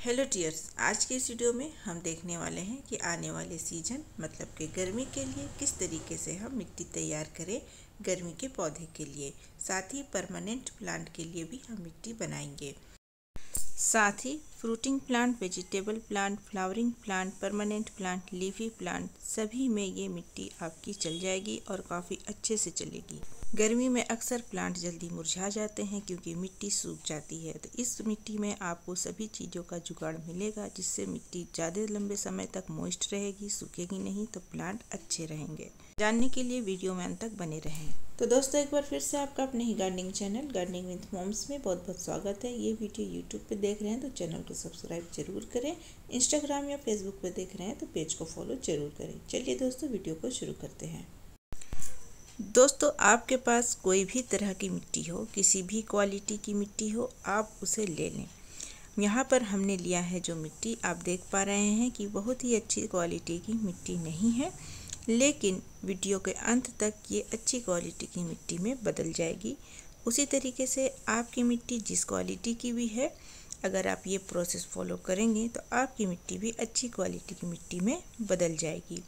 Hello dears, आज के इस वीडियो में हम देखने वाले हैं कि आने वाले सीजन मतलब कि गर्मी के लिए किस तरीके से हम मिट्टी तैयार करें गर्मी के पौधे के लिए। साथ ही परमानेंट प्लांट के लिए भी हम मिट्टी बनाएंगे। साथ ही fruiting plant, vegetable plant, flowering plant, permanent plant, leafy plant सभी में ये मिट्टी आपकी चल जाएगी और काफ़ी अच्छे से चलेगी। गर्मी में अक्सर प्लांट जल्दी मुरझा जाते हैं क्योंकि मिट्टी सूख जाती है। तो इस मिट्टी में आपको सभी चीज़ों का जुगाड़ मिलेगा जिससे मिट्टी ज़्यादा लंबे समय तक मॉइस्ट रहेगी, सूखेगी नहीं, तो प्लांट अच्छे रहेंगे। जानने के लिए वीडियो में अंत तक बने रहें। तो दोस्तों, एक बार फिर से आपका अपने ही gardening channel gardening with moms में बहुत बहुत स्वागत है। ये वीडियो यूट्यूब पे देख रहे हैं तो चैनल को सब्सक्राइब जरूर करें। इंस्टाग्राम या फेसबुक पे देख रहे हैं तो पेज को फॉलो जरूर करें। चलिए दोस्तों, वीडियो को शुरू करते हैं। दोस्तों, आपके पास कोई भी तरह की मिट्टी हो, किसी भी क्वालिटी की मिट्टी हो, आप उसे ले लें। यहाँ पर हमने लिया है जो मिट्टी, आप देख पा रहे हैं कि बहुत ही अच्छी क्वालिटी की मिट्टी नहीं है, लेकिन वीडियो के अंत तक ये अच्छी क्वालिटी की मिट्टी में बदल जाएगी। उसी तरीके से आपकी मिट्टी जिस क्वालिटी की भी है, अगर आप ये प्रोसेस फॉलो करेंगे तो आपकी मिट्टी भी अच्छी क्वालिटी की मिट्टी में बदल जाएगी।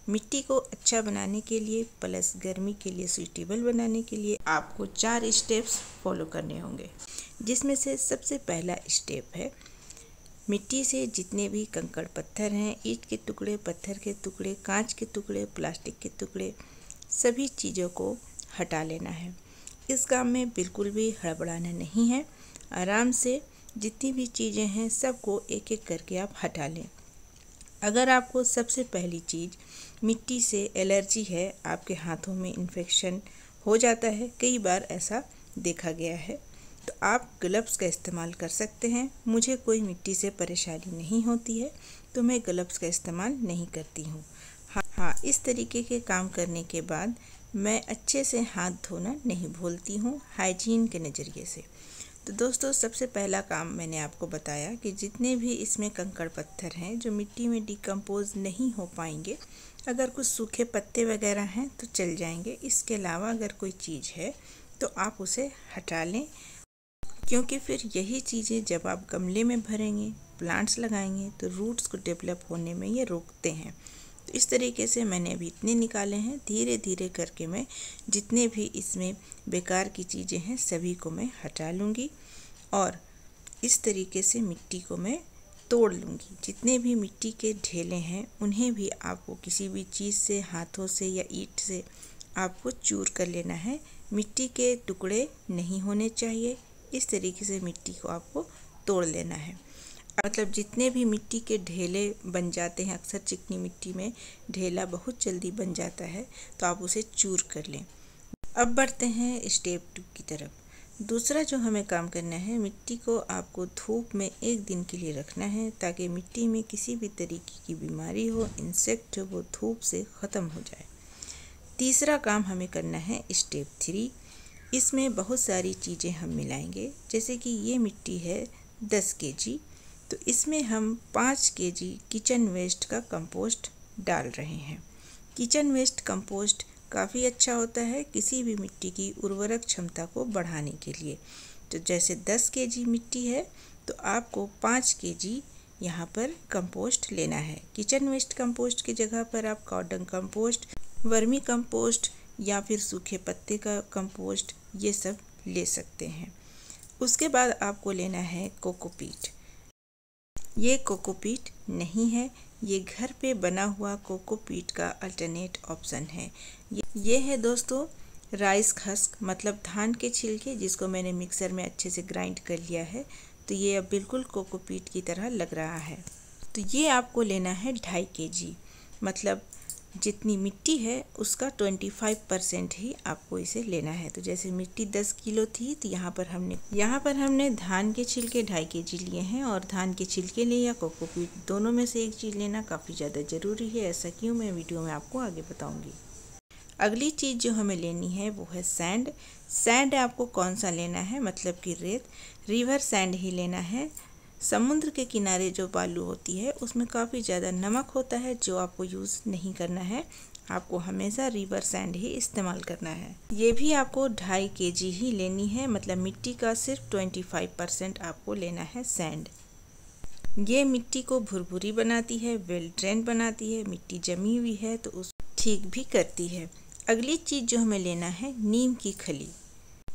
मिट्टी को अच्छा बनाने के लिए प्लस गर्मी के लिए सूटेबल बनाने के लिए आपको 4 स्टेप्स फॉलो करने होंगे, जिसमें से सबसे पहला स्टेप है मिट्टी से जितने भी कंकड़ पत्थर हैं, ईंट के टुकड़े, पत्थर के टुकड़े, कांच के टुकड़े, प्लास्टिक के टुकड़े, सभी चीज़ों को हटा लेना है। इस काम में बिल्कुल भी हड़बड़ाना नहीं है। आराम से जितनी भी चीज़ें हैं सबको एक एक करके आप हटा लें। अगर आपको सबसे पहली चीज़ मिट्टी से एलर्जी है, आपके हाथों में इन्फेक्शन हो जाता है, कई बार ऐसा देखा गया है, तो आप ग्लव्स का इस्तेमाल कर सकते हैं। मुझे कोई मिट्टी से परेशानी नहीं होती है तो मैं ग्लव्स का इस्तेमाल नहीं करती हूँ। हाँ, इस तरीके के काम करने के बाद मैं अच्छे से हाथ धोना नहीं भूलती हूँ, हाइजीन के नज़रिए से। तो दोस्तों, सबसे पहला काम मैंने आपको बताया कि जितने भी इसमें कंकड़ पत्थर हैं जो मिट्टी में डिकम्पोज नहीं हो पाएंगे, अगर कुछ सूखे पत्ते वगैरह हैं तो चल जाएंगे। इसके अलावा अगर कोई चीज़ है तो आप उसे हटा लें, क्योंकि फिर यही चीज़ें जब आप गमले में भरेंगे, प्लांट्स लगाएंगे, तो रूट्स को डेवलप होने में ये रोकते हैं। तो इस तरीके से मैंने अभी इतने निकाले हैं। धीरे धीरे करके मैं जितने भी इसमें बेकार की चीज़ें हैं सभी को मैं हटा लूँगी और इस तरीके से मिट्टी को मैं तोड़ लूँगी। जितने भी मिट्टी के ढेले हैं उन्हें भी आपको किसी भी चीज़ से, हाथों से या ईंट से आपको चूर कर लेना है। मिट्टी के टुकड़े नहीं होने चाहिए। इस तरीके से मिट्टी को आपको तोड़ लेना है। मतलब जितने भी मिट्टी के ढेले बन जाते हैं, अक्सर चिकनी मिट्टी में ढेला बहुत जल्दी बन जाता है, तो आप उसे चूर कर लें। अब बढ़ते हैं स्टेप 2 की तरफ। दूसरा जो हमें काम करना है, मिट्टी को आपको धूप में 1 दिन के लिए रखना है ताकि मिट्टी में किसी भी तरीके की बीमारी हो, इंसेक्ट हो, वो धूप से ख़त्म हो जाए। तीसरा काम हमें करना है स्टेप 3। इसमें बहुत सारी चीज़ें हम मिलाएंगे। जैसे कि ये मिट्टी है 10 kg, तो इसमें हम 5 kg किचन वेस्ट का कंपोस्ट डाल रहे हैं। किचन वेस्ट कंपोस्ट काफ़ी अच्छा होता है किसी भी मिट्टी की उर्वरक क्षमता को बढ़ाने के लिए। तो जैसे 10 kg मिट्टी है तो आपको 5 kg यहाँ पर कंपोस्ट लेना है। किचन वेस्ट कंपोस्ट की जगह पर आप कॉर्डन कंपोस्ट, वर्मी कंपोस्ट या फिर सूखे पत्ते का कंपोस्ट ये सब ले सकते हैं। उसके बाद आपको लेना है कोकोपीट। ये कोकोपीट नहीं है, ये घर पे बना हुआ कोकोपीट का अल्टरनेट ऑप्शन है। ये है दोस्तों राइस हस्क, मतलब धान के छिलके, जिसको मैंने मिक्सर में अच्छे से ग्राइंड कर लिया है। तो ये अब बिल्कुल कोकोपीट की तरह लग रहा है। तो ये आपको लेना है 2.5 kg, मतलब जितनी मिट्टी है उसका 25% ही आपको इसे लेना है। तो जैसे मिट्टी 10 किलो थी तो यहाँ पर हमने धान के छिलके 2.5 kg लिए हैं, और धान के छिलके ले या कोकोपीट, दोनों में से एक चीज़ लेना काफ़ी ज़्यादा ज़रूरी है। ऐसा क्यों, मैं वीडियो में आपको आगे बताऊँगी। अगली चीज़ जो हमें लेनी है वो है सैंड। सैंड आपको कौन सा लेना है, मतलब कि रेत, रिवर सैंड ही लेना है। समुद्र के किनारे जो बालू होती है उसमें काफ़ी ज़्यादा नमक होता है, जो आपको यूज़ नहीं करना है। आपको हमेशा रिवर सैंड ही इस्तेमाल करना है। ये भी आपको 2.5 kg ही लेनी है, मतलब मिट्टी का सिर्फ 25% आपको लेना है सैंड। ये मिट्टी को भुरभुरी बनाती है, वेल ड्रेन बनाती है, मिट्टी जमी हुई है तो उस ठीक भी करती है। अगली चीज़ जो हमें लेना है, नीम की खली।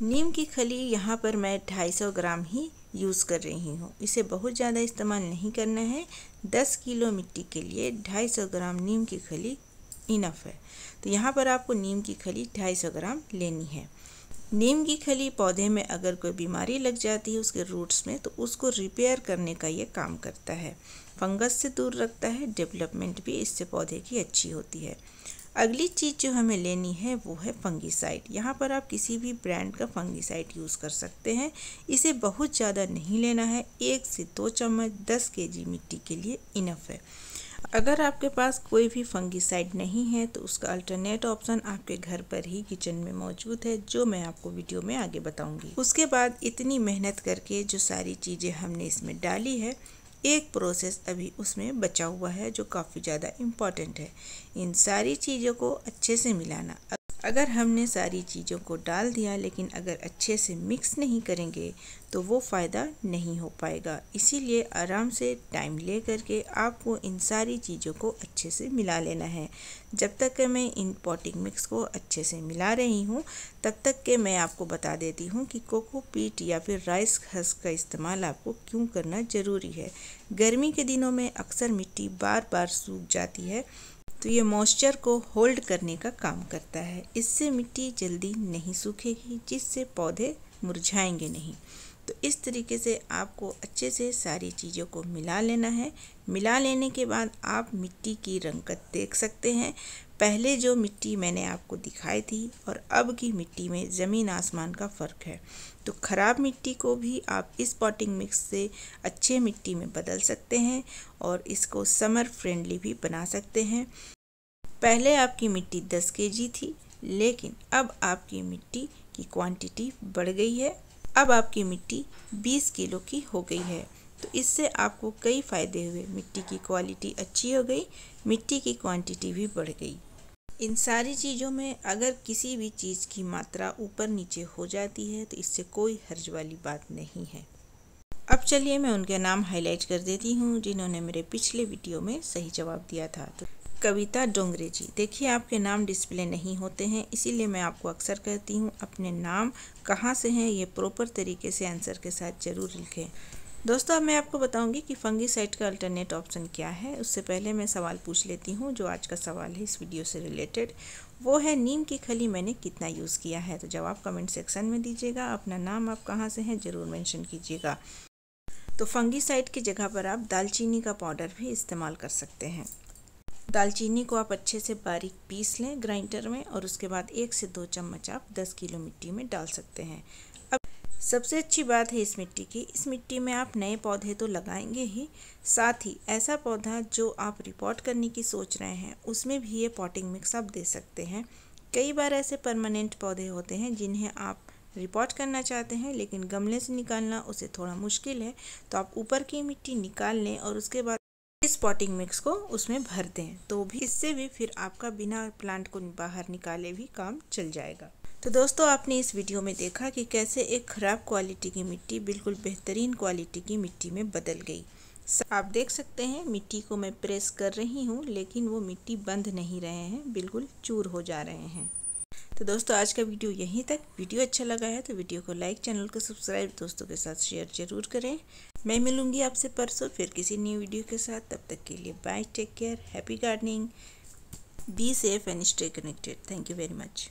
नीम की खली यहाँ पर मैं 250 ग्राम ही यूज़ कर रही हूँ। इसे बहुत ज़्यादा इस्तेमाल नहीं करना है। 10 किलो मिट्टी के लिए 250 ग्राम नीम की खली इनफ है। तो यहाँ पर आपको नीम की खली 250 ग्राम लेनी है। नीम की खली पौधे में अगर कोई बीमारी लग जाती है उसके रूट्स में, तो उसको रिपेयर करने का ये काम करता है, फंगस से दूर रखता है, डेवलपमेंट भी इससे पौधे की अच्छी होती है। अगली चीज़ जो हमें लेनी है वो है फंगीसाइड। यहाँ पर आप किसी भी ब्रांड का फंगीसाइड यूज़ कर सकते हैं। इसे बहुत ज़्यादा नहीं लेना है, 1 से 2 चम्मच 10 kg मिट्टी के लिए इनफ है। अगर आपके पास कोई भी फंगीसाइड नहीं है तो उसका अल्टरनेट ऑप्शन आपके घर पर ही किचन में मौजूद है, जो मैं आपको वीडियो में आगे बताऊंगी। उसके बाद इतनी मेहनत करके जो सारी चीज़ें हमने इसमें डाली है, एक प्रोसेस अभी उसमें बचा हुआ है जो काफ़ी ज़्यादा इम्पॉर्टेंट है। इन सारी चीज़ों को अच्छे से मिलाना। अगर हमने सारी चीज़ों को डाल दिया लेकिन अगर अच्छे से मिक्स नहीं करेंगे तो वो फ़ायदा नहीं हो पाएगा। इसीलिए आराम से टाइम ले करके आपको इन सारी चीज़ों को अच्छे से मिला लेना है। जब तक कि मैं इन पॉटिंग मिक्स को अच्छे से मिला रही हूँ तब तक के मैं आपको बता देती हूँ कि कोकोपीट या फिर राइस हस्क का इस्तेमाल आपको क्यों करना ज़रूरी है। गर्मी के दिनों में अक्सर मिट्टी बार बार सूख जाती है, तो ये मॉइस्चर को होल्ड करने का काम करता है। इससे मिट्टी जल्दी नहीं सूखेगी, जिससे पौधे मुरझाएंगे नहीं। तो इस तरीके से आपको अच्छे से सारी चीज़ों को मिला लेना है। मिला लेने के बाद आप मिट्टी की रंगत देख सकते हैं। पहले जो मिट्टी मैंने आपको दिखाई थी और अब की मिट्टी में ज़मीन आसमान का फ़र्क है। तो ख़राब मिट्टी को भी आप इस पॉटिंग मिक्स से अच्छे मिट्टी में बदल सकते हैं और इसको समर फ्रेंडली भी बना सकते हैं। पहले आपकी मिट्टी 10 kg थी, लेकिन अब आपकी मिट्टी की क्वांटिटी बढ़ गई है। अब आपकी मिट्टी 20 किलो की हो गई है। तो इससे आपको कई फ़ायदे हुए। मिट्टी की क्वालिटी अच्छी हो गई, मिट्टी की क्वांटिटी भी बढ़ गई। इन सारी चीज़ों में अगर किसी भी चीज़ की मात्रा ऊपर नीचे हो जाती है तो इससे कोई हर्ज वाली बात नहीं है। अब चलिए मैं उनके नाम हाईलाइट कर देती हूँ जिन्होंने मेरे पिछले वीडियो में सही जवाब दिया था। तो कविता डोंगरे जी, देखिए आपके नाम डिस्प्ले नहीं होते हैं, इसीलिए मैं आपको अक्सर कहती हूँ अपने नाम कहाँ से हैं ये प्रॉपर तरीके से आंसर के साथ ज़रूर लिखें। दोस्तों अब मैं आपको बताऊंगी कि फंगीसाइड का अल्टरनेट ऑप्शन क्या है। उससे पहले मैं सवाल पूछ लेती हूँ जो आज का सवाल है इस वीडियो से रिलेटेड। वो है नीम की खली मैंने कितना यूज़ किया है। तो जवाब कमेंट सेक्शन में दीजिएगा। अपना नाम आप कहाँ से हैं ज़रूर मेंशन कीजिएगा। तो फंगीसाइड की जगह पर आप दालचीनी का पाउडर भी इस्तेमाल कर सकते हैं। दालचीनी को आप अच्छे से बारीक पीस लें ग्राइंडर में और उसके बाद 1 से 2 चम्मच आप 10 किलो मिट्टी में डाल सकते हैं। अब सबसे अच्छी बात है इस मिट्टी की, इस मिट्टी में आप नए पौधे तो लगाएंगे ही, साथ ही ऐसा पौधा जो आप रिपोर्ट करने की सोच रहे हैं उसमें भी ये पॉटिंग मिक्स आप दे सकते हैं। कई बार ऐसे परमानेंट पौधे होते हैं जिन्हें आप रिपोर्ट करना चाहते हैं लेकिन गमले से निकालना उसे थोड़ा मुश्किल है, तो आप ऊपर की मिट्टी निकाल लें और उसके बाद इस पॉटिंग मिक्स को उसमें भर दें, तो भी इससे भी फिर आपका बिना प्लांट को बाहर निकाले भी काम चल जाएगा। तो दोस्तों आपने इस वीडियो में देखा कि कैसे एक ख़राब क्वालिटी की मिट्टी बिल्कुल बेहतरीन क्वालिटी की मिट्टी में बदल गई। आप देख सकते हैं मिट्टी को मैं प्रेस कर रही हूँ लेकिन वो मिट्टी बंध नहीं रहे हैं, बिल्कुल चूर हो जा रहे हैं। तो दोस्तों आज का वीडियो यहीं तक। वीडियो अच्छा लगा है तो वीडियो को लाइक, चैनल को सब्सक्राइब, दोस्तों के साथ शेयर जरूर करें। मैं मिलूंगी आपसे परसों फिर किसी न्यू वीडियो के साथ। तब तक के लिए bye, take care, happy gardening, be safe and stay connected. Thank you very much.